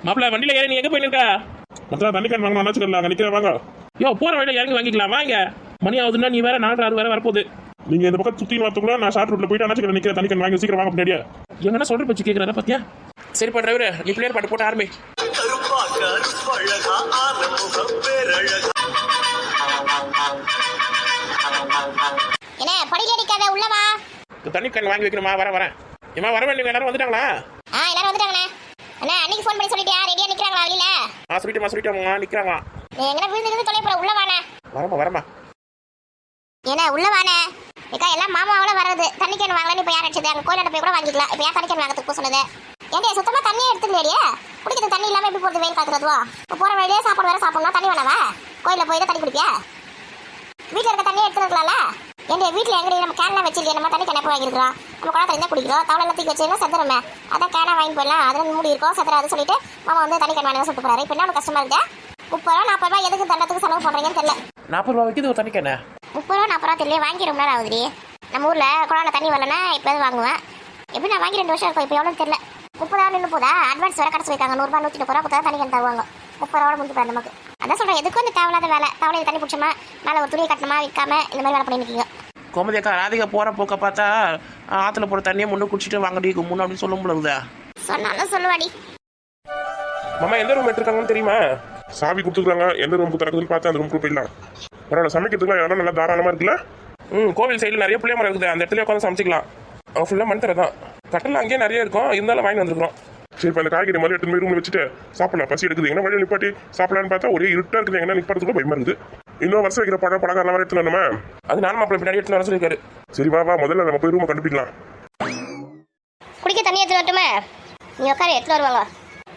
மாப்பிள்ள வண்டியில ஏறி நீ எங்க போயிருக்கா? மச்சான் தண்ணி கேன் வாங்கணும் நினைச்சுக்கலாம் நிக்கிற வாங்க. யோ போற வழியில இறங்கி வாங்கிக்கலாம் வாங்க. மணி ஆகுதுன்னா நீ வேற 4:30 வேற வரப்போகுது. நீங்க இந்த பக்கம் சுத்தி வரத்துக்குள்ள நான் ஷார்ட் ரூட்ல போயிட்டு நினைச்சுக்கிறேன் நிக்கிற தண்ணி கேன் வாங்கி சீக்கிரம் வாங்க முன்னாடியே. எங்கன்னா சொல்ற பச்சு கேக்குறத பாத்தியா? சரிப்பா டிரைவர் நீ பிளேயர் பாட்டு போட்டு ஆரம்பி. என்ன படியில அடிக்காத உள்ள வா. தண்ணி கேன் வாங்கி வைக்கிறமா வரேன். ஏமா வர வேண்டிய எல்லாரும் வந்துட்டாங்களா? எல்லாரும் வந்துட்டாங்கண்ணே. அண்ணா அன்னைக்கு ஃபோன் பண்ணி சொல்லிட்டியா ரெடியா நிக்கறாங்களா வெளியில? சொல்லிட்டேமா நிக்கறாங்க. நீ எங்கன விழுந்து தொலை போற உள்ள வாண்ணே. வரமா. என்ன உள்ள வாண்ணே. ஏக்கா எல்லாம் மாமாவோட வரது. தண்ணி கேன் வாங்கலாம் இப்ப யார் அடிச்சது? அங்க கோயிலட்ட போய் கூட வாங்கிக்கலாம். இப்ப யார் தண்ணி கேன் வாங்கறதுக்கு போ சொன்னது? ஏன்டா சுத்தமா தண்ணியே எடுத்துக்கலையே. குடிக்கிறது தண்ணி இல்லாம எப்படி போறது வெயில் காத்துறதுவா? போற வழியே சாப்பாடு வேற சாப்பிடணும் தண்ணி வேணாவா? கோயில்ல போய் தான் தண்ணி குடிப்பியா? வீட்ல இருக்க தண்ணி எடுத்துக்கலாம்ல. ஏன்டா வீட்ல எங்கடி நம்ம கேன்லாம் வச்சிருக்கே நம்ம தண்ணி கேன் வாங்கி இருக்கோம். நம்ம கூட தண்ணி தான் குடிக்கிறோம். தவளை எல்லாம் தூக்கி வச்சிருந்தா செத்துறமே. அதான் கேனை வாங்கி போயிடலாம். அதுல மூடி இருக்கும் செத்துறாது சொல்லிட்டு மாமா வந்து தண்ணி கேன் வாங்கி சொல்லிட்டு போறாரு. இப்ப என்ன கஷ்டமா இருக்கு? 30 ரூபா 40 ரூபா எதுக்கு தண்டத்துக்கு செலவு பண்றீங்கன்னு தெரியல. 40 ரூபா வைக்குது ஒரு தண்ணி கேன். 30 ரூபா 40 ரூபா தெரியல வாங்கி ரொம்ப நேரம் ஆகுதுடி. நம்ம ஊர்ல குழால தண்ணி வரலன்னா இப்ப வாங்குவேன். எப்படி நான் வாங்கி 2 வருஷம் இருக்கும். இப்ப எவ்வளவு தெரியல. 30 ரூபா நின்று போதா? அட்வான்ஸ் வேற கடை சொல்லிருக்காங்க. 100 ரூபா 130 ரூபா கொடுத்தா தண்ணி கேன் தருவாங்க. 30 ரூபா முடிஞ்சு போயிடும் நமக்கு. அதான் சொல்றேன் எதுக்கும் இந்த தேவையில்லாத வேலை. தவளையில தண்ணி பிடிச்சோமா மேல ஒரு துணியை கட்டணுமா விற்காம இந்த மாதிரி வேலை பண்ணி நிற்கிங்க. கோமதி அக்கா ராதிகா போற போக்க பார்த்தா ஆத்துல போற தண்ணியை முன்னு குடிச்சிட்டு வாங்கடி முன்னு அப்படின்னு சொல்ல முடியாதா? சொன்னாலும் சொல்லுவாடி. மாமா எந்த ரூம் எடுத்துருக்காங்கன்னு தெரியுமா? சாவி கொடுத்துருக்காங்க. எந்த ரூமுக்கு திறக்குதுன்னு பார்த்து அந்த ரூமுக்கு போயிடலாம். பரவாயில்ல சமைக்கிறதுக்குலாம் இடம் நல்லா தாராளமா இருக்குல்ல. கோவில் சைடில் நிறைய புளிய மரம் இருக்குது. அந்த இடத்துல உட்காந்து சமைச்சிக்கலாம். அவன் ஃபுல்லாக மண் தர தான். கட்டல் அங்கேயே நிறைய இருக்கும். இருந்தாலும் வாங்கி வந்துருக்கோம். சரி இப்போ அந்த காய்கறி மாதிரி எடுத்து போய் ரூம்ல வச்சுட்டு சாப்பிடலாம். பசி எடுக்குது. எங்கன்னா வழியில் நிப்பாட்டி சாப்பிடலான்னு பார்த்தா ஒரே இருட்டா இருக்குது. எங்கன்னா நிப்பாட்டுறதுக்கு பயமா இருக்குது. இன்னும் வருஷம் வைக்கிற பழக்காரெல்லாம் எடுத்து வரணுமா? அது நானும் மாப்பிள்ளை பின்னாடி எடுத்து வர சொல்லியிருக்காரு. சரி வா முதல்ல நம்ம போய் ரூமை கண்டுபிடிக்கலாம். குடிக்க தண்ணி எடுத்து வரட்டுமே? நீ உட்காரு எடுத்து வருவாங்க.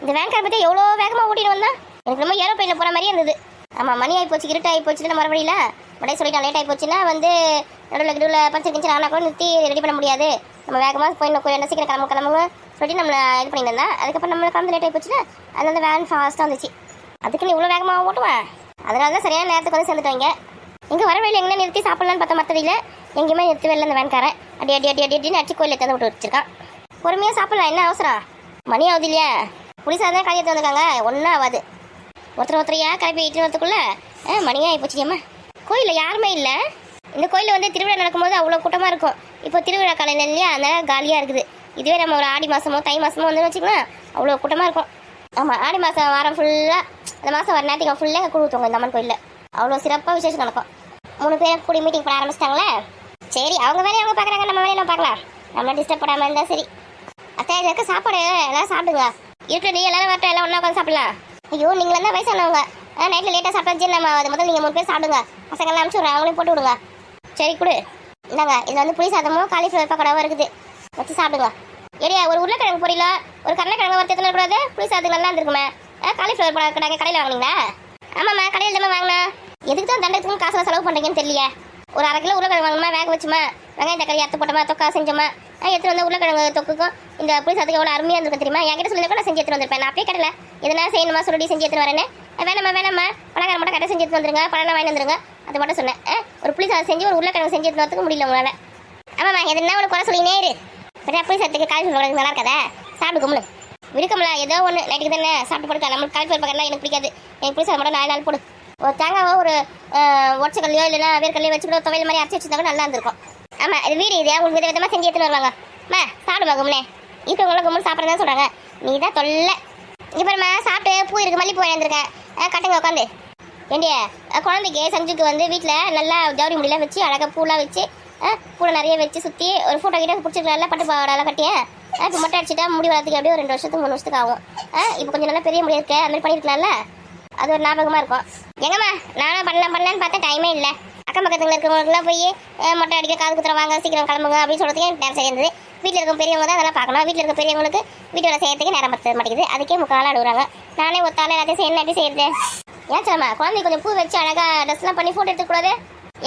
இந்த வேன்கார் பற்றி எவ்வளோ வேகமாக ஓட்டிட்டு வந்தா எனக்கு ரொம்ப ஏரோப்ளைனில் போகிற மாதிரியே இருந்தது. ஆமாம் மணி ஆகி போச்சு இருட்டு ஆகி போச்சுன்னு மறுபடியில உடனே சொல்லிட்டான். லேட் ஆகி போச்சுன்னா வந்து நடுவில் பறிச்சிருந்துச்சு ஆனால் கூட நிறுத்தி ரெடி பண்ண முடியாது. நம்ம வேகமாக போய் என்ன சீக்கிரம் கிளம்புங்க சொல்லிட்டு நம்மளை இது பண்ணியிருந்தேன். அதுக்கப்புறம் நம்மளை கிளம்பி லேட் ஆகி போச்சுன்னா அதனால வேன் ஃபாஸ்ட்டாக வந்துச்சு. அதுக்கு நீ இவ்வளோ வேகமாக ஓட்டுவேன். அதனால தான் சரியான நேரத்துக்கு வந்து சேர்ந்துட்டாங்க. இங்கே வர வழியில் எங்கே நிறுத்தி சாப்பிட்லான்னு பார்த்தா மற்றதில்லை எங்கேயுமே நிறுத்தி வெளில அந்த வேன்காரன் அடி அடிச்சு கோயிலில் தந்து விட்டு வச்சிருக்கான். பொறுமையாக சாப்பிட்லாம் என்ன அவசரம்? மணி ஆகுது இல்லையா? புளிசாக தான் கல்யாணத்து வந்திருக்காங்க. ஒன்றும் ஆகாது. ஒருத்தரையா கிளப்பி இட்டு வரத்துக்குள்ள மணியாக ஆகிப்போச்சுக்கம்மா. கோயிலில் யாருமே இல்லை. இந்த கோயிலில் வந்து திருவிழா நடக்கும்போது அவ்வளோ கூட்டமாக இருக்கும். இப்போ திருவிழா காலையில் இல்லையா அதனால காலியாக இருக்குது. இதுவே நம்ம ஒரு ஆடி மாதமோ தை மாதமோ வந்து வச்சுக்கலாம் அவ்வளோ கூட்டமாக இருக்கும். ஆமாம் ஆடி மாதம் வாரம் ஃபுல்லாக அந்த மாதம் வர நேரத்துக்கு ஃபுல்லாக கூழ் ஊற்றுவாங்க இந்த அம்மன் கோயிலில். அவ்வளோ சிறப்பாக விசேஷம் நடக்கும். 3 பேர் கூடி மீட்டிங் பண்ண ஆரம்பிச்சிட்டாங்களே. சரி அவங்க வேலையை அவங்க பார்க்குறாங்க நம்ம வேலையை நம்ம பார்க்கலாம். நம்மளை டிஸ்டர்ப் பண்ணாமல் இருந்தால் சரி. அத்தை இருக்க சாப்பாடு எல்லாம் சாப்பிடுங்க. இருக்கிற எல்லாரும் வரட்டும் எல்லாம் ஒன்றா உட்காந்து சாப்பிடலாம். ஐயோ நீங்களும் தான் வயசானவங்க. நைட்டில் லேட்டாக சாப்பிட்டா நம்ம அது முதல்ல நீங்கள் 3 பேர் சாப்பிடுங்க. பசங்கள்லாம் அனுப்பிச்சி விட்றேன் அவங்களையும் போட்டு விடுங்க. சரி கொடு இந்தாங்க. இதில் வந்து புளி சாதமும் காலிஃப்ளவர் பக்கோடாவும் இருக்குது. வச்சு சாப்பிடுங்க. ஏரியா ஒரு உருளைக்கிழங்கு பொரியல ஒரு கருளைக்கிழங்கு வறுத்து எத்தனை கூடாது? புளி சாதத்துக்கு நல்லா இருந்துருக்குமே. காலிஃப்ளவர் பக்கோடாங்க கடையில் வாங்கினீங்களா? ஆமாம்மா கடையில் தான் வாங்கினா. எதுக்கு தான் தண்டத்துக்கும் காசு செலவு பண்ணுறீங்கன்னு தெரியலையே. ஒரு 1/2 கிலோ உருளைக்கிழங்கு வாங்கணுமா வேக வச்சுமா வெங்காயம் தக்காளி அறுத்து போட்டோமா தொக்கா செஞ்சோமா எடுத்து வந்து உருளைக்கிழங்கு தொக்குக்கும் இந்த புளி சாதத்துக்கு எவ்வளோ அருமையாக இருந்திருக்கும் தெரியுமா? என்கிட்ட சொல்லியிருக்கோம் நான் செஞ்சு எடுத்து வந்திருப்பேன். நான் அப்படியே கடையில் எதனா செய்யணுமா சொல்லி செஞ்சு எடுத்து வரேன்னு. வேணாம்மா பழக்கார மட்டும் கடை செஞ்சு எடுத்து வந்துருங்க. பழம் வாங்கி வந்துருங்க. அது மட்டும் சொன்னேன். ஒரு புளி சாதம் செஞ்சு ஒரு உருளைக்கிழங்கு செஞ்சு எடுத்து வரதுக்கு முடியல உங்களால். ஆமாம்மா எதுனா உனக்கு குறை சொல்லினே இரு. புளி சாதத்துக்கு காலிஃப்ளவர் நல்லா இருக்காதா? சாப்பிடு கும்பலு விருக்கம்ல ஏதோ ஒன்று நைட்டுக்கு தானே சாப்பிட்டு போடுக்க. நம்மளுக்கு காலிஃப்ளவர் பக்கம்லாம் எனக்கு பிடிக்காது. எனக்கு புளி சாதம் மட்டும் 4 நாள் போடு. ஒரு தேங்காவோ ஒரு ஒச்சக்கல்லையோ இல்லைன்னா வேர்க்கல்லையோ வச்சு கூட துவையல் மாதிரி அரைச்சி வச்சுருந்தாங்க நல்லா இருந்திருக்கும். ஆமாம் இது வீடு இது உங்களுக்கு விதவிதமாக செஞ்சு எடுத்துன்னு வருவாங்க. சாப்பிடுமா கும்னே இருக்கவங்களும் கும்பல் சாப்பிட்றதா சொல்கிறாங்க. நீ தான் தொல்லை. இங்கே பாருமா சாப்பிட்டு பூ இருக்குது மல்லிப்பூ வாங்கியிருக்கேன். கட்டுங்க உட்காந்து. ஏண்டிய குழந்தைக்கு சஞ்சுக்கு வந்து வீட்டில் நல்லா ஜவுரி முடியெல்லாம் வச்சு அழகாக பூலாம் வச்சு பூனை நிறைய வச்சு சுற்றி ஒரு ஃபோட்டோ கிட்ட பிடிச்சிருக்கலாம். பட்டு பாவடெல்லாம் கட்டியேன். இப்போ மொட்டை அடிச்சுட்டா முடி வளர்த்துக்கு அப்படியே ஒரு 2 வருஷத்துக்கு 3 வருஷத்துக்கு ஆகும். இப்போ கொஞ்சம் நல்லா பெரிய முடி இருக்கு. அந்த மாதிரி பண்ணியிருக்கலாம்ல. அது ஒரு ஞாபகமாக இருக்கும். எங்கம்மா நானும் பண்ணலான்னு பார்த்தா டைமே இல்லை. அக்கம் பக்கத்தில் இருக்கிறவங்களுக்குலாம் போய் மொட்டை அடிக்க காது குத்துறவாங்க சீக்கிரம் கிளம்புங்க அப்படின்னு சொல்கிறதுக்கு எனக்கு நேரம் செய்யுது. வீட்டில் இருக்க பெரியவங்க தான் அதெல்லாம் பார்க்கணும். வீட்டில் இருக்க பெரியவங்களுக்கு வீட்டோட செய்யறதுக்கு நேரம் பத்த மாட்டேங்குது. அதுக்கே முக்கால் அழுகுறாங்க. நானே ஒத்தாலே எல்லாத்தையும் செய்யணும் எப்படி செய்யுது? ஏன் சொல்லம்மா குழந்தை கொஞ்சம் பூ வச்சு அழகாக ட்ரெஸ்லாம் பண்ணி ஃபோட்டோ எடுத்துக்கூடாது?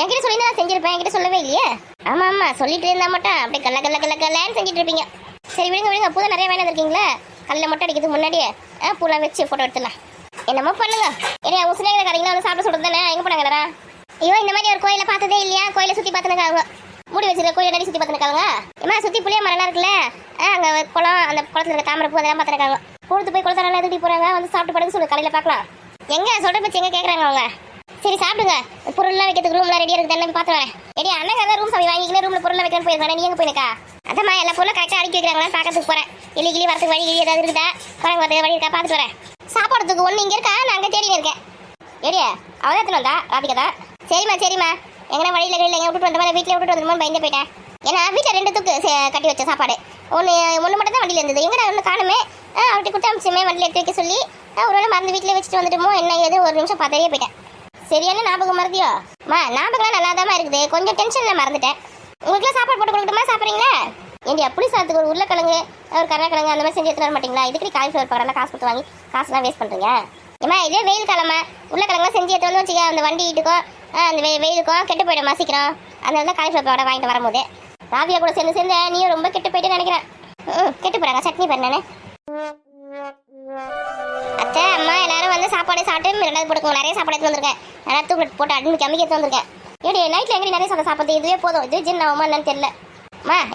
என்கிட்ட சொல்லி நான் செஞ்சிருப்பேன். என்கிட்ட சொல்லவே இல்லையே. ஆமாம் சொல்லிட்டு இருந்தால் மட்டும் அப்படியே கல்லன்னு செஞ்சுட்டு இருப்பீங்க. சரி விடுங்க பூ நிறைய வேணும் இருக்கீங்களா? கல்லில் மொட்டை அடிக்கிறதுக்கு முன்னாடியே பூலாம் வச்சு ஃபோட்டோ எடுத்துடலாம். என்னமோ பண்ணுங்க. ஏன்னா உங்க சின்ன கடைங்களா வந்து சாப்பிட சொல்றது தானே. எங்கே போனாங்களா? ஐயோ இந்த மாதிரி ஒரு கோயிலை பார்த்ததே இல்லையா? கோயிலை சுற்றி பார்த்துனுக்காங்க. மூடி வச்சிருக்க கோயில் நடி சுற்றி பார்த்துருக்காங்க. ஏமா சுற்றி புளிய மரம்லாம் இருக்குல்ல அங்கே குளம் அந்த குளத்தில் இருக்க தாமரை பூ அதெல்லாம் பார்த்துருக்காங்க. பொழுது போய் குளத்தாரெல்லாம் எதுக்கு போறாங்க வந்து சாப்பிட்டு படுக்க சொல்லு காலையில பார்க்கலாம். எங்க சொல்ற பச்சு எங்க கேக்குறாங்க அவங்க. சரி சாப்பிடுங்க, பொருள்லாம் வைக்கிறதுக்கு ரூம்லாம் ரெடியா இருக்குது, என்ன பார்த்து வரேன். எடி அண்ணன் தான் ரூம் சாவி வாங்கிக்கிட்டு ரூம்ல பொருள்லாம் வைக்கணும் போயிருக்காங்க, நீ எங்க போயிருக்கா? அதாம்மா எல்லா பொருளும் கரெக்டாக அடுக்கி வைக்கிறாங்களா பார்க்கறதுக்கு போறேன். கிளி வரதுக்கு வழி ஏதாவது இருக்குதா, குரங்கு வரதுக்கு வழி இருக்கா பார்த்துட்டு வரேன். சாப்பாடுறதுக்கு ஒன்று இங்கே இருக்கா, நான் அங்கே தேடி இருக்கேன். ஏடியா அவன் எத்தனை வந்தா ராதிகா தான். சரிம்மா எங்கன்னா வழியில் எங்கே விட்டுட்டு வந்த மாதிரி வீட்டில் விட்டுட்டு வந்துருமோன்னு பயந்து போயிட்டேன். ஏன்னா வீட்டில் 2 தூக்கு கட்டி வச்ச சாப்பாடு ஒன்று மட்டும் தான் வண்டியில் இருந்தது. எங்கடா ஒன்று காணுமே, அவர்கிட்ட கொடுத்து அமிச்சுமே வண்டியில் எடுத்து வைக்க சொல்லி ஒரு வேளை மறந்து வீட்டில் வச்சுட்டு வந்துட்டுமோ என்ன ஏது ஒரு நிமிஷம் பார்த்தே போயிட்டேன். சரியான ஞாபகம் மறதியோ? ஞாபகம்லாம் நல்லா தான் இருக்குது, கொஞ்சம் டென்ஷனில் மறந்துட்டேன். உங்களுக்குலாம் சாப்பாடு போட்டு கொடுக்கட்டுமா, சாப்பிட்றீங்களா? ஏண்டி அப்படி சாதத்துக்கு ஒரு உருளைக்கிழங்கு ஒரு கருணக்கிழங்கு அந்த மாதிரி செஞ்சு எடுத்துட்டு வர மாட்டீங்களா? இதுக்கு காலிஃப்ளவர் பார்க்கலாம் காசு கொடுத்து வாங்கி காசுலாம் வேஸ்ட் பண்ணுறீங்க. ஏமா இதே வெயில் காலமா உருளைக்கிழங்குலாம் செஞ்சு எடுத்து வந்து வச்சுக்க, அந்த வண்டி இட்டுக்கும் அந்த வெயிலுக்கும் கெட்டு போயிடும் சீக்கிரம். அதனால தான் காலிஃப்ளவர் பவுடர் வாங்கிட்டு வரும்போது ராவியா கூட சேர்ந்து நீயும் ரொம்ப கெட்டு போயிட்டு நினைக்கிறேன். கெட்டு போறாங்க சட்னி பண்ணு. அத்தை அம்மா எல்லாரும் வந்து சாப்பாடு சாப்பிட்டு 2வது போட்டுக்கோங்க. நிறைய சாப்பாடு எடுத்து வந்திருக்கேன், நல்லா தூக்கிட்டு போட்டு அட்மிட் கம்மிக்கு எடுத்து வந்திருக்கேன். ஏடி நைட்டில் எங்கே நிறைய சாப்பிட்றது இதுவே போதும், இது ஜீர்ணம் ஆகுமா என்னன்னு தெரியல.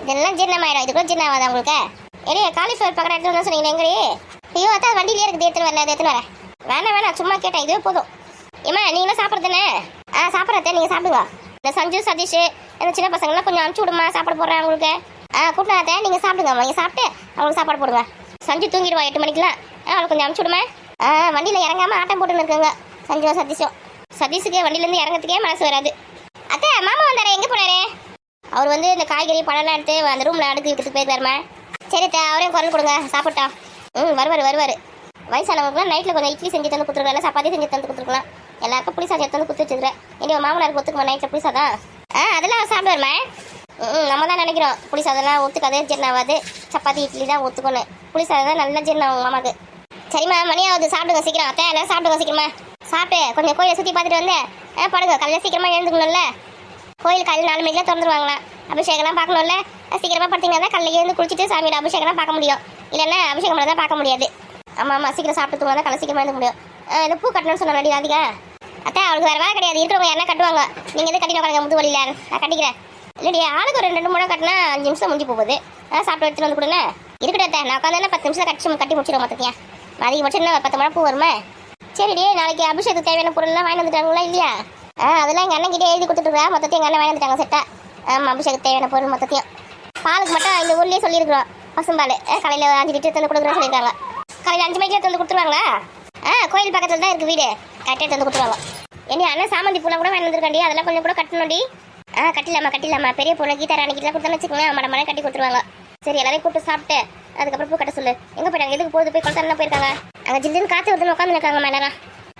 இதெல்லாம் ஜீர்ணம் ஆயிடும், இது கூட ஜீர்ணம் ஆகாதா உங்களுக்கு? ஏடி காலிஃப்ளவர் பக்கம் எடுத்து வந்து சொன்னீங்க எங்கடி? ஐயோ அத்தா வண்டியிலே இருக்குது, எடுத்துன்னு வரல, அது எடுத்துன்னு வரேன். வேணாம் சும்மா கேட்டேன், இதுவே போதும். ஏம்மா நீங்களும் சாப்பிட்றதுனே? சாப்பிட்றத நீங்கள் சாப்பிடுங்க. இந்த சஞ்சு சதீஷ் இந்த சின்ன பசங்களாம் கொஞ்சம் அனுப்பிச்சி விடுமா, சாப்பாடு போடுறேன் உங்களுக்கு. கூப்பிடாத நீங்கள் சாப்பிடுங்க, நீங்கள் சாப்பிட்டு அவங்களுக்கு சாப்பாடு போடுங்க. சஞ்சு தூங்கிடுவா 8 மணிக்கெலாம், அவளுக்கு கொஞ்சம் அனுப்பிச்சி விடுமா. வண்டியில் இறங்காமல் ஆட்டம் போட்டுன்னு இருக்குங்க சஞ்சுவும் சதீஷும். சதீஷுக்கு வண்டியிலேருந்து இறங்கிறதுக்கே மனசு வராது. அத்தை மாமா வந்தாரே, எங்கே போனாரு? அவர் வந்து இந்த காய்கறி பழம்லாம் எடுத்து அந்த ரூமில் அடுக்கி விட்டுட்டு போயிருக்காருமா. சரி அத்தை அவரையும் குரல் கொடுங்க, சாப்பிட்டா. வருவார். வயசானவங்களுக்குலாம் நைட்டில் கொஞ்சம் இட்லி செஞ்சு தந்து கொடுத்துருக்கலாம், சப்பாத்தி செஞ்சு தந்து கொடுத்துருக்கலாம். எல்லாருக்கும் புளிசா சேர்த்து வந்து கொடுத்து வச்சுக்கிறேன். என்னோட மாமனாருக்கு ஒத்துக்குமா நைட்டில் புளிசா தான்? அதெல்லாம் சாப்பிடுவாருமா. நம்ம தான் நினைக்கிறோம் புளிசாதெல்லாம் ஒத்துக்காது, ஜீரணம் ஆகாது, சப்பாத்தி இட்லி தான் ஒத்துக்கணும். புளிசாதம் தான் நல்லா ஜீரணம் ஆகும் மாமாக்கு. சரிம்மா மணி ஆகுது, சாப்பிடுங்க சீக்கிரம். அத்தை எல்லாம் சாப்பிடுங்க சீக்கிரமா. சாப்பிட்டு கொஞ்சம் கோயிலை சுற்றி பார்த்துட்டு வந்து படுங்க. காலையில் சீக்கிரமாக எழுந்துக்கணும்ல, கோயில் காலையில் 4 மணிக்கெலாம் திறந்துருவாங்களா. அபிஷேகம்லாம் பார்க்கணும்ல, சீக்கிரமாக பார்த்தீங்கன்னா காலையில் எழுந்து குளிச்சுட்டு சாமியோட அபிஷேகம்லாம் பார்க்க முடியும். இல்லைன்னா அபிஷேகம் பண்ண தான் பார்க்க முடியாது. ஆமாம் சீக்கிரம் சாப்பிட்டு தூங்க தான் காலை சீக்கிரமாக எழுத முடியும். இந்த பூ கட்டணும்னு சொன்னாடி அதிகா. அத்தை அவளுக்கு வேறு வேலை கிடையாது, இருக்கிறவங்க யாரா கட்டுவாங்க. நீங்கள் எது கட்டின உட்காருங்க முது வழியில், நான் கட்டிக்கிறேன். இல்லைடி ஆளுக்கு ஒரு 2 3 கட்டினா 5 நிமிஷம் முடிஞ்சு போகுது. சாப்பிட்டு எடுத்துட்டு வந்து கொடுங்க. இருக்கட்டே நான் உட்காந்து 10 நிமிஷம் கட்டி முடிச்சிடுவோம் மொத்தத்தையா. அதிகபட்சம் என்ன 10 மணி பூ வருமா? சரிடி நாளைக்கு அபிஷேகத்துக்கு தேவையான பொருள்லாம் வாங்கி வந்துட்டாங்களா இல்லையா? அதெல்லாம் எங்கள் அண்ணன் கிட்டே எழுதி கொடுத்துட்டுருக்கா, மொத்தத்தையும் எங்கள் அண்ணன் வாங்கி வந்துட்டாங்க செட்டா. அபிஷேகத்துக்கு தேவையான பொருள் மொத்தத்தையும். பாலுக்கு மட்டும் இந்த ஊர்லேயே சொல்லியிருக்கிறோம், பசும்பால் காலையில் 5 லிட்டர் தந்து கொடுக்குறேன்னு சொல்லியிருக்காங்க. காலையில் 5 மணிக்கு தந்து கொடுத்துருவாங்களா? கோயில் பக்கத்தில் தான் இருக்குது வீடு, கரெக்டாக தந்து கொடுத்துருவாங்க. என்ன அண்ணன் சாமந்தி பூலாம் கூட வாங்கி வந்துருக்காண்டி, அதெல்லாம் கொஞ்சம் கூட கட்டணும்டி. கட்டிடலாமா பெரிய பொண்ணு கீதா ராணிக்கிட்டலாம் கொடுத்தான்னு வச்சுக்கோங்க, மடமடை கட்டி கொடுத்துருவாங்க. சரி எல்லாரையும் கூப்பிட்டு சாப்பிட்டு அதுக்கப்புறம் பூ கட்ட சொல்லு. எங்கே போயிட்டாங்க, எதுக்கு போகுது போய் குளத்தாரெல்லாம் போயிருக்காங்க. அங்கே ஜில்லுன்னு காற்று வருதுன்னு உட்காந்து இருக்காங்க மேடம்.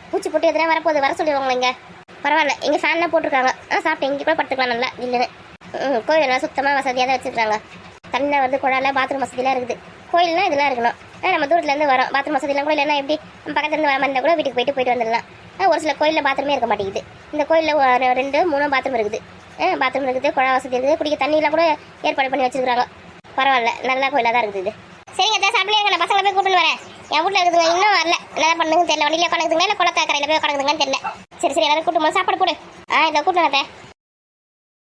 பூச்சி போட்டு எதுனா வரப்போகுது, வர சொல்லிடுவாங்க. இங்கே பரவாயில்ல, இங்கே ஃபேன்லாம் போட்டிருக்காங்க. சாப்பிட்டு இங்கே கூட படுத்துக்கலாம் நல்லா ஜில்லுன்னு. கோயில் எல்லாம் சுத்தமாக வசதியாக தான் வச்சுருக்காங்க. தண்ணியில் வந்து குழாயில் பாத்ரூம் வசதியெலாம் இருக்குது. கோயில்னால் இதெல்லாம் இருக்கணும். நம்ம தூரத்துலேருந்து வரோம், பாத்ரூம் வசதியெல்லாம் கூட இல்லைன்னா எப்படி நம்ம பக்கத்துலேருந்து வர மாதிரி கூட வீட்டுக்கு போயிட்டு வந்துடலாம். ஒரு சில கோயிலில் பாத்ரூமே இருக்க மாட்டேங்குது. இந்த கோயிலில் 2 3 பாத்ரூம் இருக்குது. பாத்ரூம் இருக்குது, குழா வசதி இருக்குது, குடிக்க தண்ணியெலாம் கூட ஏற்பாடு பண்ணி வச்சுருக்காங்க. பரவாயில்ல நல்லா கோயிலாக தான் இருக்குது இது. சரிங்க அதான் சாப்பிடுங்க, நான் பசங்களை போய் கூப்பிட்டு வரேன். என் வீட்டில் இருக்குதுங்க இன்னும் வரல, என்ன பண்ணுங்கன்னு தெரியல. வண்டியில் உட்காந்துங்க இல்லை குளத்தை கரையில் போய் உட்காந்துங்கன்னு தெரியல. சரி எல்லாரும் கூப்பிட்டு சாப்பாடு போடு. இதை கூப்பிட்டு வரேன்.